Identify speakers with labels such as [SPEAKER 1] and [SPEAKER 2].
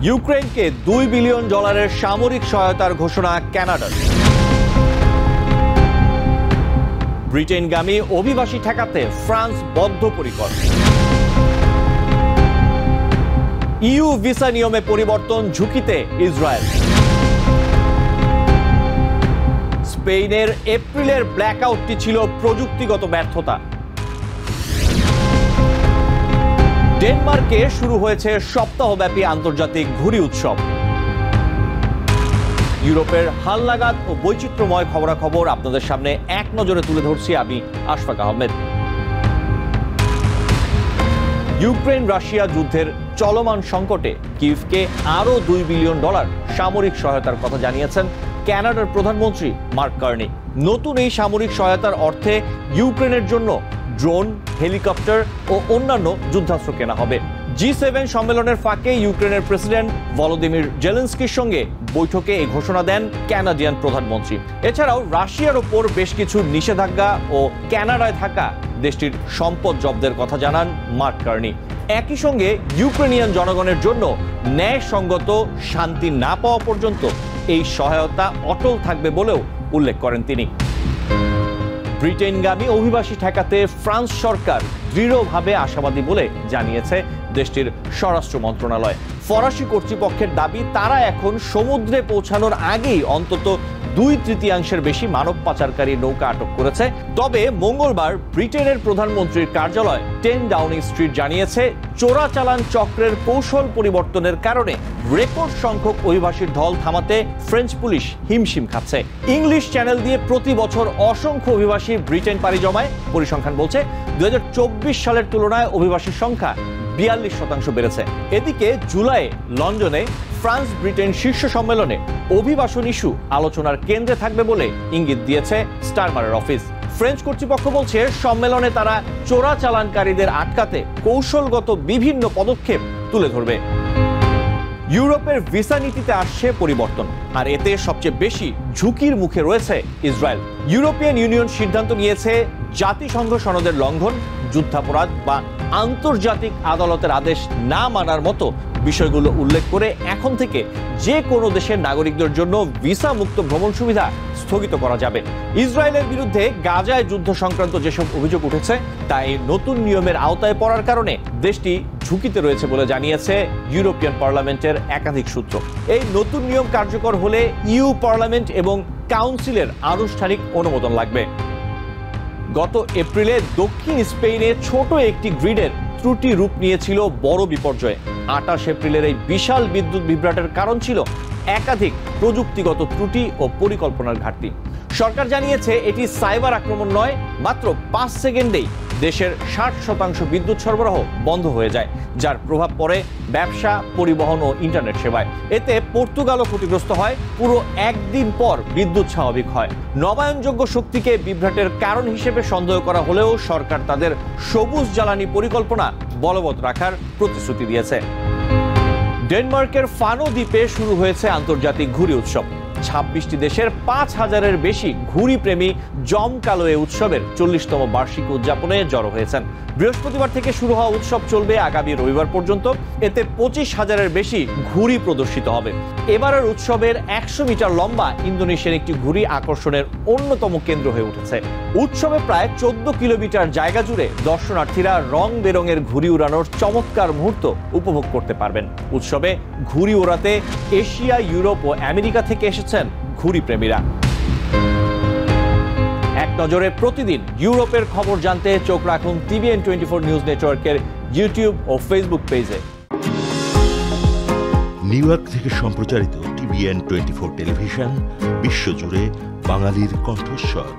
[SPEAKER 1] ইউক্রেনকে $2 বিলিয়ন সামরিক সহায়তার ঘোষণা কানাডার। ব্রিটেনগামী অভিবাসী ঠেকাতে ফ্রান্স বদ্ধপরিকর। ইউ ভিসা নিয়মে পরিবর্তন ঝুঁকিতে ইসরায়েল। স্পেনের এপ্রিলের ব্ল্যাকআউটটি ছিল প্রযুক্তিগত ব্যর্থতা। ডেনমার্কে শুরু হয়েছে সপ্তাহব্যাপী আন্তর্জাতিক ঘুড়ি উৎসব। ইউরোপের হালনাগাদ ও বৈচিত্র্যময় খবরাখবর আপনাদের সামনে এক নজরে তুলে ধরছি আমি আশফাক আহমেদ। ইউক্রেন রাশিয়া যুদ্ধের চলমান সংকটে কিয়েভকে আরও $2 বিলিয়ন সামরিক সহায়তার কথা জানিয়েছেন কানাডার প্রধানমন্ত্রী মার্ক কার্নি। নতুন এই সামরিক সহায়তার অর্থে ইউক্রেনের জন্য ড্রোন, হেলিকপ্টার ও অন্যান্য যুদ্ধাস্ত্র কেনা হবে। G7 সম্মেলনের ফাঁকে ইউক্রেনের প্রেসিডেন্ট ভলোদিমির জেলেনস্কির সঙ্গে বৈঠকে এই ঘোষণা দেন কানাডিয়ান প্রধানমন্ত্রী। এছাড়াও রাশিয়ার ওপর বেশ কিছু নিষেধাজ্ঞা ও কানাডায় থাকা দেশটির সম্পদ জব্দের কথা জানান মার্ক কার্নি। একই সঙ্গে ইউক্রেনিয়ান জনগণের জন্য ন্যায়সঙ্গত শান্তি না পাওয়া পর্যন্ত এই সহায়তা অটল থাকবে বলেও উল্লেখ করেন তিনি। ব্রিটেনগামী অভিবাসী ঠেকাতে ফ্রান্স সরকার দৃঢ়ভাবে আশাবাদী বলে জানিয়েছে দেশটির স্বরাষ্ট্র মন্ত্রণালয়। ফরাসি কর্তৃপক্ষের দাবি, তারা এখন সমুদ্রে পৌঁছানোর আগেই অন্তত 2/3 বেশি মানব পাচারকারী নৌকা আটক করেছে। তবে মঙ্গলবার ব্রিটেনের প্রধানমন্ত্রীর কার্যালয় 10 ডাউনিং স্ট্রিট জানিয়েছে, চোরাচালান চক্রের কৌশল পরিবর্তনের কারণে রেকর্ড সংখ্যক অভিবাসীর ঢল থামাতে ফ্রেঞ্চ পুলিশ হিমশিম খাচ্ছে। ইংলিশ চ্যানেল দিয়ে প্রতি বছর অসংখ্য অভিবাসী ব্রিটেন পাড়ি জমায়। পরিসংখ্যান বলছে 2024 সালের তুলনায় অভিবাসীর সংখ্যা 42% বেড়েছে। এদিকে জুলাইয়ে লন্ডনে ফ্রান্স ব্রিটেন শীর্ষ সম্মেলনে অভিবাসন ইস্যু আলোচনার কেন্দ্রে থাকবে বলে ইঙ্গিত দিয়েছে স্টারমারের অফিস। ফ্রেঞ্চ কর্তৃপক্ষ বলছে, সম্মেলনে তারা চোরাচালানকারীদের আটকাতে কৌশলগত বিভিন্ন পদক্ষেপ তুলে ধরবে। ইউরোপের ভিসা নীতিতে আসছে পরিবর্তন, আর এতে সবচেয়ে বেশি ঝুঁকির মুখে রয়েছে ইসরায়েল। ইউরোপিয়ান ইউনিয়ন সিদ্ধান্ত নিয়েছে জাতিসংঘ সনদের লঙ্ঘন, যুদ্ধাপরাধ বা আন্তর্জাতিক আদালতের আদেশ না মানার মতো বিষয়গুলো উল্লেখ করে এখন থেকে যে কোনো দেশের নাগরিকদের জন্য ভিসা মুক্ত ভ্রমণ সুবিধা স্থগিত করা যাবে। ইসরায়েলের বিরুদ্ধে গাজায় যুদ্ধ সংক্রান্ত যেসব অভিযোগ উঠেছে তা এই নতুন নিয়মের আওতায় পড়ার কারণে দেশটি ঝুঁকিতে রয়েছে বলে জানিয়েছে ইউরোপিয়ান পার্লামেন্টের একাধিক সূত্র। এই নতুন নিয়ম কার্যকর হলে ইউ পার্লামেন্ট এবং কাউন্সিলের আনুষ্ঠানিক অনুমোদন লাগবে। গত এপ্রিলে দক্ষিণ স্পেনে ছোট একটি গ্রিডের ত্রুটি রূপ নিয়েছিল বড় বিপর্যয়ে। 28 এপ্রিলের এই বিশাল বিদ্যুৎ বিভ্রাটের কারণ ছিল একাধিক প্রযুক্তিগত ত্রুটি ও পরিকল্পনার ঘাটতি। সরকার জানিয়েছে, এটি সাইবার আক্রমণ নয়, মাত্র 5 সেকেন্ডেই দেশের 60% বিদ্যুৎ সরবরাহ বন্ধ হয়ে যায়, যার প্রভাব পড়ে ব্যবসা, পরিবহন ও ইন্টারনেট সেবায়। এতে পর্তুগালও ক্ষতিগ্রস্ত হয়। পুরো একদিন পর বিদ্যুৎ স্বাভাবিক হয়। নবায়নযোগ্য শক্তিকে বিভ্রাটের কারণ হিসেবে সন্দেহ করা হলেও সরকার তাদের সবুজ জ্বালানি পরিকল্পনা বলবৎ রাখার প্রতিশ্রুতি দিয়েছে। ডেনমার্কের ফানো দ্বীপে শুরু হয়েছে আন্তর্জাতিক ঘুড়ি উৎসব। 26টি দেশের 5000-এর বেশি ঘুড়ি প্রেমী জমকালো এই উৎসবের 40তম বার্ষিকী উদযাপনে জড়ো হয়েছেন। বৃহস্পতিবার থেকে শুরু হওয়া উৎসব চলবে আগামী রবিবার পর্যন্ত। এতে 25,000-এর বেশি ঘুড়ি প্রদর্শিত হবে। এবারের উৎসবের 100 মিটার লম্বা ইন্দোনেশিয়ার একটি ঘুড়ি আকর্ষণের অন্যতম কেন্দ্র হয়ে উঠেছে। উৎসবে প্রায় 14 কিলোমিটার জায়গা জুড়ে দর্শনার্থীরা রং বেরঙের ঘুড়ি উড়ানোর চমৎকার মুহূর্ত উপভোগ করতে পারবেন। উৎসবে ঘুড়ি ওড়াতে এশিয়া, ইউরোপ ও আমেরিকা থেকে এসেছেন ঘুড়ি প্রেমীরা। এক নজরে প্রতিদিন ইউরোপের খবর জানতে চোখ রাখুন TVN 24 নিউজ নেটওয়ার্কের ইউটিউব ও ফেসবুক পেজে।
[SPEAKER 2] নিউ ইয়র্ক থেকে সম্প্রচারিত TVN 24 টেলিভিশন বিশ্বজুড়ে বাঙালির কণ্ঠস্বর।